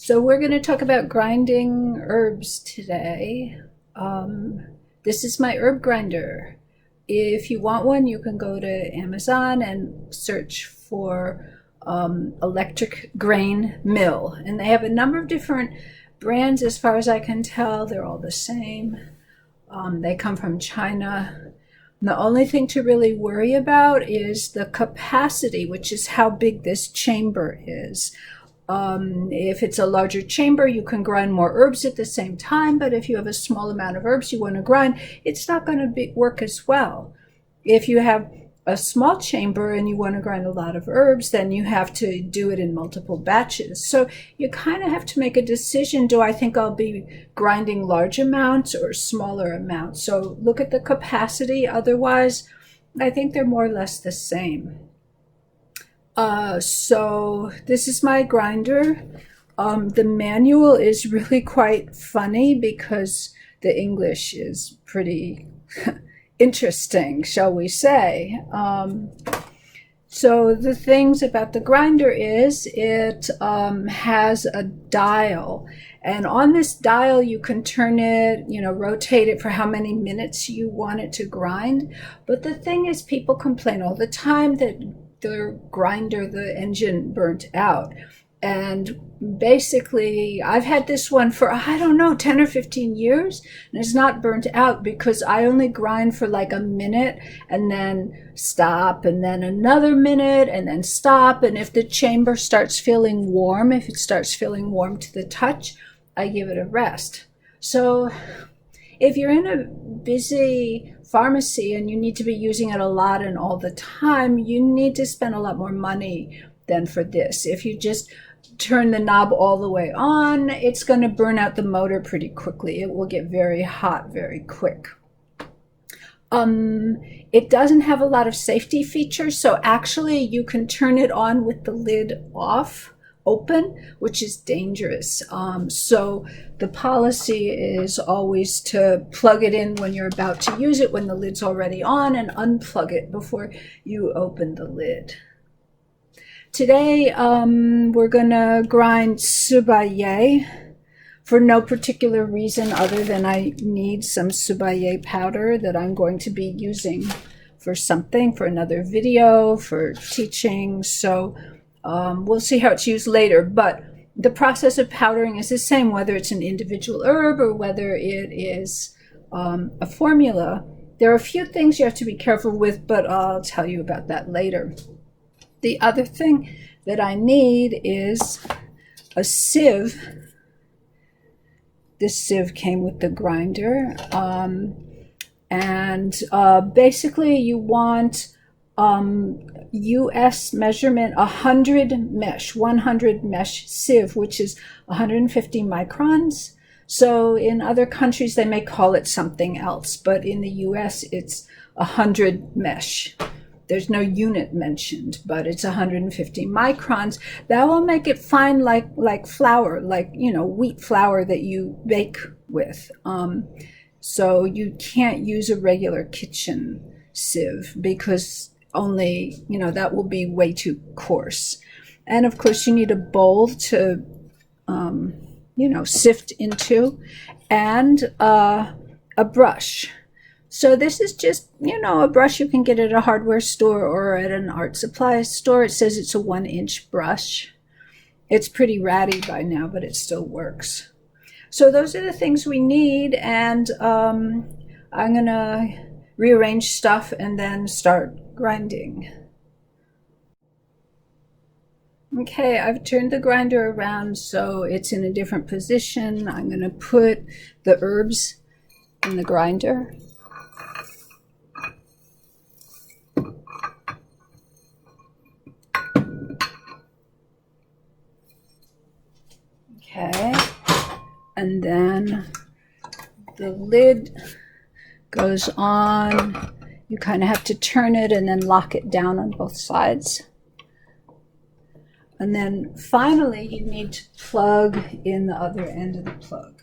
So we're going to talk about grinding herbs today. This is my herb grinder. If you want one, you can go to Amazon and search for electric grain mill. And they have a number of different brands as far as I can tell. They're all the same. They come from China. The only thing to really worry about is the capacity, which is how big this chamber is. If it's a larger chamber, you can grind more herbs at the same time, but if you have a small amount of herbs you want to grind, it's not going to work as well. If you have a small chamber and you want to grind a lot of herbs, then you have to do it in multiple batches. So you kind of have to make a decision. Do I think I'll be grinding large amounts or smaller amounts? So look at the capacity. Otherwise, I think they're more or less the same. So this is my grinder. The manual is really quite funny because the English is pretty interesting, shall we say. So the things about the grinder is it has a dial, and on this dial you can turn it, rotate it for how many minutes you want it to grind. But the thing is, people complain all the time that the grinder, the engine burnt out. And basically, I've had this one for, 10 or 15 years, and it's not burnt out because I only grind for like a minute and then stop, and then another minute and then stop. And if the chamber starts feeling warm, if it starts feeling warm to the touch, I give it a rest. So if you're in a busy pharmacy and you need to be using it a lot and all the time, you need to spend a lot more money than for this. If you just turn the knob all the way on, it's going to burn out the motor pretty quickly. It will get very hot very quick. It doesn't have a lot of safety features, so actually you can turn it on with the lid open, which is dangerous. So the policy is always to plug it in when you're about to use it, when the lid's already on, and unplug it before you open the lid. Today, we're going to grind subaye for no particular reason other than I need some subaye powder that I'm going to be using for something, for another video, for teaching. So we'll see how it's used later. But the process of powdering is the same, whether it's an individual herb or whether it is a formula. There are a few things you have to be careful with, but I'll tell you about that later. The other thing that I need is a sieve. This sieve came with the grinder. Basically you want US measurement 100 mesh sieve, which is 150 microns. So in other countries they may call it something else, but in the US it's 100 mesh. There's no unit mentioned, but it's 150 microns. That will make it fine like flour, like, wheat flour that you bake with. So you can't use a regular kitchen sieve because only, that will be way too coarse. And of course you need a bowl to, sift into, and a brush. So this is just, a brush you can get at a hardware store or at an art supply store. It says it's a 1-inch brush. It's pretty ratty by now, but it still works. So those are the things we need, and I'm going to rearrange stuff and then start grinding. Okay, I've turned the grinder around so it's in a different position. I'm going to put the herbs in the grinder. Okay, and then the lid goes on. You kind of have to turn it and then lock it down on both sides. And then finally you need to plug in the other end of the plug.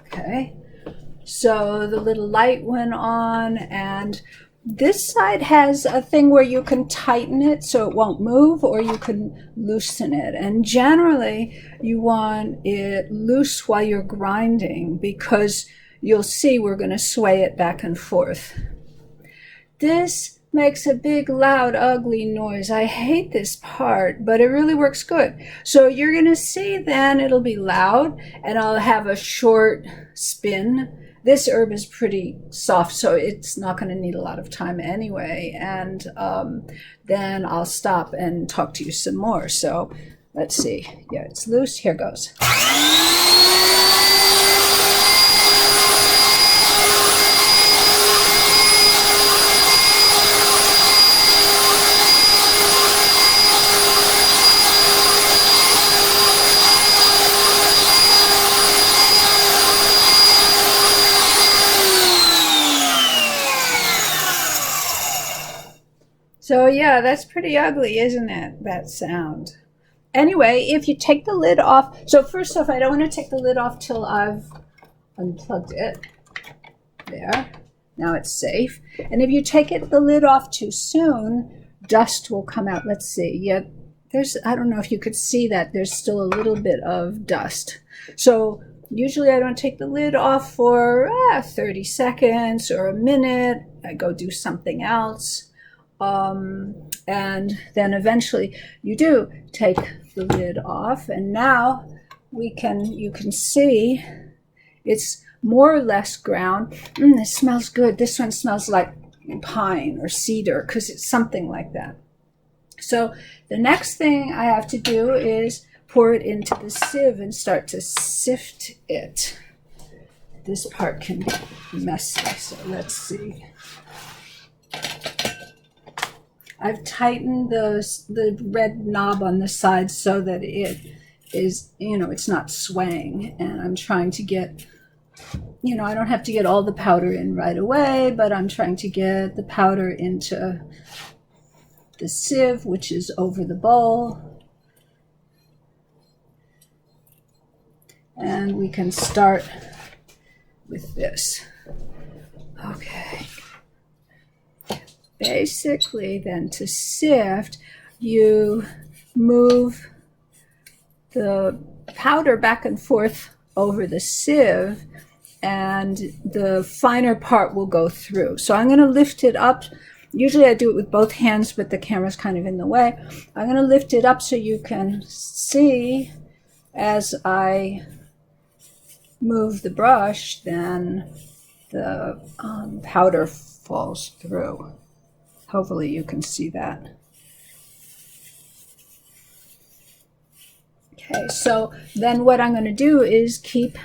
Okay, so the little light went on, and This side has a thing where you can tighten it so it won't move, or you can loosen it. And generally, you want it loose while you're grinding because you'll see we're going to sway it back and forth. This makes a big, loud, ugly noise. I hate this part, but it really works good. So you're going to see then it'll be loud, and I'll have a short spin. This herb is pretty soft, so it's not going to need a lot of time anyway. And then I'll stop and talk to you some more. So let's see. Yeah, it's loose. Here goes. So yeah, that's pretty ugly, isn't it, that sound? Anyway, if you take the lid off, so first off, I don't want to take the lid off till I've unplugged it. There. Now it's safe. And if you take the lid off too soon, dust will come out. Let's see. Yeah, I don't know if you could see that. There's still a little bit of dust. So usually I don't take the lid off for 30 seconds or a minute. I go do something else. And then eventually you do take the lid off, and now you can see it's more or less ground. It smells good. This one smells like pine or cedar because it's something like that. So the next thing I have to do is pour it into the sieve and start to sift it. This part can be messy, so let's see. I've tightened the red knob on the side so that it is, it's not swaying. And I'm trying to get, I don't have to get all the powder in right away, but I'm trying to get the powder into the sieve, which is over the bowl. And we can start with this. Okay. Basically, then, to sift, you move the powder back and forth over the sieve, and the finer part will go through. So I'm going to lift it up. Usually I do it with both hands, but the camera's kind of in the way. I'm going to lift it up so you can see as I move the brush, then the powder falls through. Hopefully you can see that. Okay, so then what I'm going to do is keep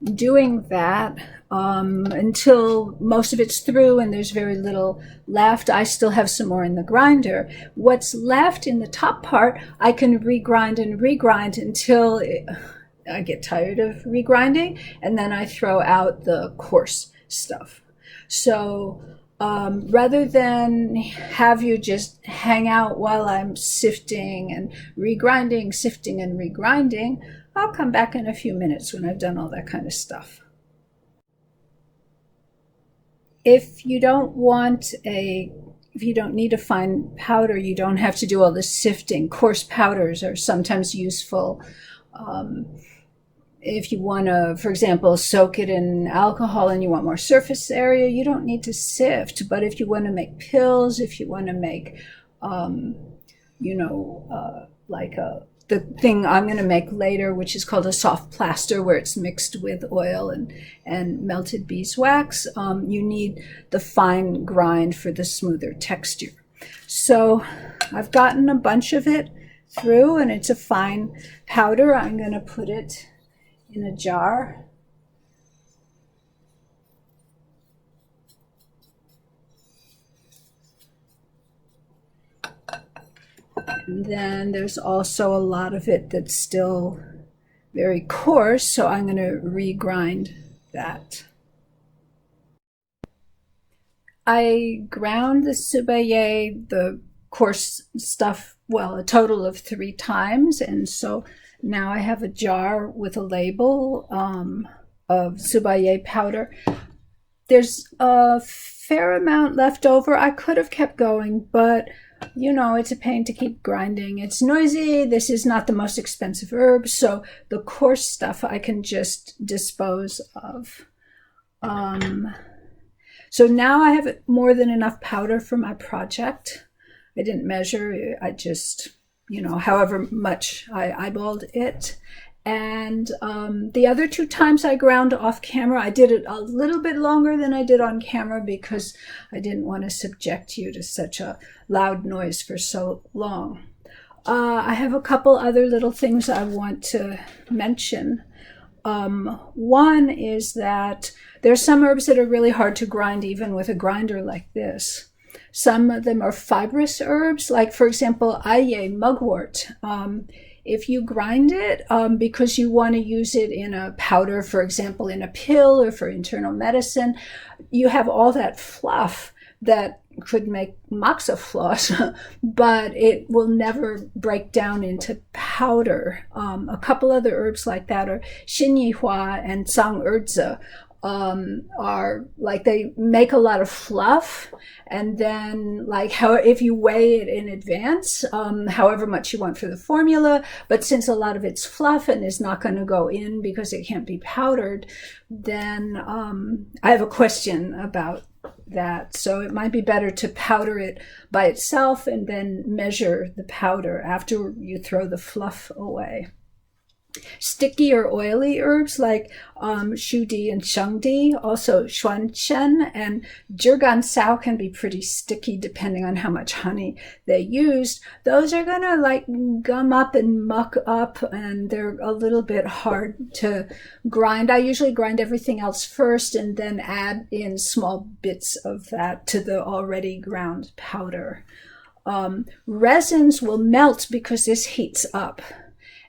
doing that until most of it's through and there's very little left. I still have some more in the grinder. What's left in the top part, I can regrind and regrind until I get tired of regrinding, and then I throw out the coarse stuff. So rather than have you just hang out while I'm sifting and regrinding, sifting and regrinding, I'll come back in a few minutes when I've done all that kind of stuff. If you don't need a fine powder, you don't have to do all this sifting. Coarse powders are sometimes useful. If you want to, for example, soak it in alcohol and you want more surface area, you don't need to sift. But if you want to make pills, if you want to make, the thing I'm going to make later, which is called a soft plaster, where it's mixed with oil and melted beeswax, you need the fine grind for the smoother texture. So I've gotten a bunch of it through, and it's a fine powder. I'm going to put it in a jar. And then there's also a lot of it that's still very coarse, so I'm going to regrind that. I ground the subaye, the coarse stuff, well, a total of 3 times, and so now I have a jar with a label of subaye powder. there's a fair amount left over. I could have kept going, but you know, it's a pain to keep grinding. It's noisy. This is not the most expensive herb, so the coarse stuff I can just dispose of. So now I have more than enough powder for my project. I didn't measure. I just, you know, however much I eyeballed it. And the other 2 times I ground off camera, I did it a little bit longer than I did on camera because I didn't want to subject you to such a loud noise for so long. I have a couple other little things I want to mention. One is that there's some herbs that are really hard to grind even with a grinder like this. Some of them are fibrous herbs, like for example, aye, mugwort. If you grind it because you want to use it in a powder, for example, in a pill or for internal medicine, you have all that fluff that could make moxa floss, but it will never break down into powder. A couple other herbs like that are xinyi and zang'erzi. Are like they make a lot of fluff, and then like how if you weigh it in advance, however much you want for the formula, but since a lot of it's fluff and is not going to go in because it can't be powdered, then I have a question about that. So it might be better to powder it by itself and then measure the powder after you throw the fluff away. Sticky or oily herbs like shudi and shengdi, also xuanchen and zhigan sao can be pretty sticky depending on how much honey they used. Those are gonna like gum up and muck up, and they're a little bit hard to grind. I usually grind everything else first and then add in small bits of that to the already ground powder. Resins will melt because this heats up.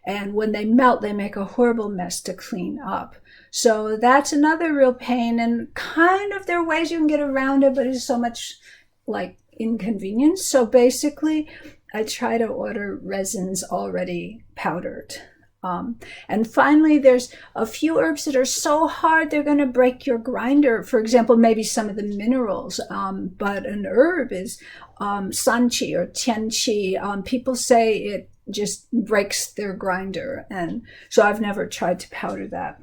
And when they melt, they make a horrible mess to clean up. So that's another real pain, and kind of there are ways you can get around it, but it's so much like inconvenience. So basically, I try to order resins already powdered. And finally, there's a few herbs that are so hard they're going to break your grinder. For example, maybe some of the minerals, but an herb is sanqi or tianqi. People say it just breaks their grinder, and so I've never tried to powder that.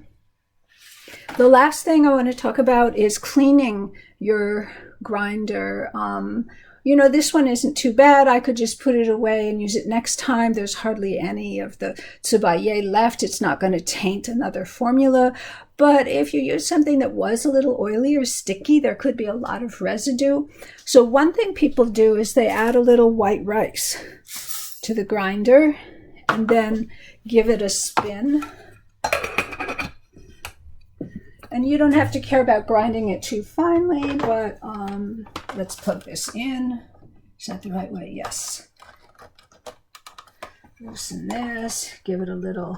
The last thing I want to talk about is cleaning your grinder. You know, this one isn't too bad. I could just put it away and use it next time. There's hardly any of the tsubaye left. It's not going to taint another formula. But if you use something that was a little oily or sticky, there could be a lot of residue. So one thing people do is they add a little white rice to the grinder and then give it a spin. And you don't have to care about grinding it too finely, but let's plug this in. Is that the right way? Yes. Loosen this, give it a little.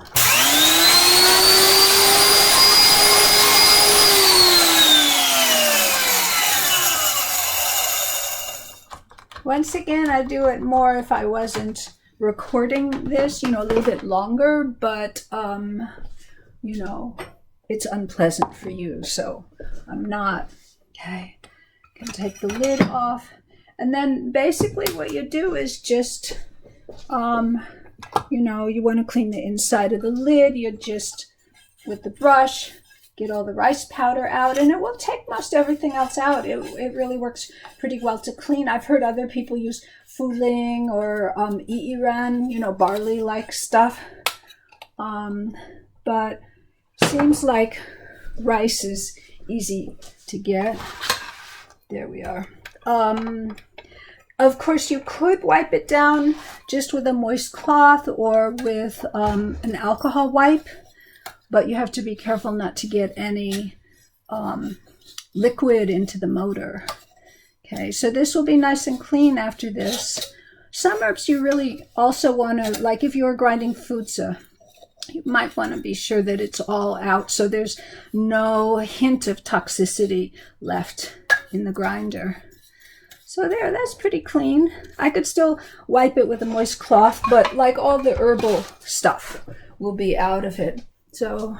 Once again, I'd do it more if I wasn't recording this, you know, a little bit longer, but, you know, it's unpleasant for you, so I'm not. Okay, can take the lid off, and then basically what you do is just, you know, you want to clean the inside of the lid. You just, with the brush, get all the rice powder out, and it will take most everything else out. It really works pretty well to clean. I've heard other people use fuling or iiran, you know, barley-like stuff, but seems like rice is easy to get. There we are. Of course, you could wipe it down just with a moist cloth or with an alcohol wipe, but you have to be careful not to get any liquid into the motor. Okay, so this will be nice and clean after this. Some herbs you really also want to, like if you're grinding futsa, you might want to be sure that it's all out so there's no hint of toxicity left in the grinder. So there, that's pretty clean. I could still wipe it with a moist cloth, but like all the herbal stuff will be out of it. So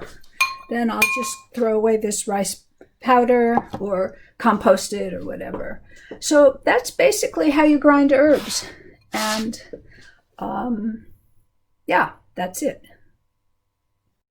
then I'll just throw away this rice powder or compost it or whatever. So that's basically how you grind herbs. And yeah, that's it.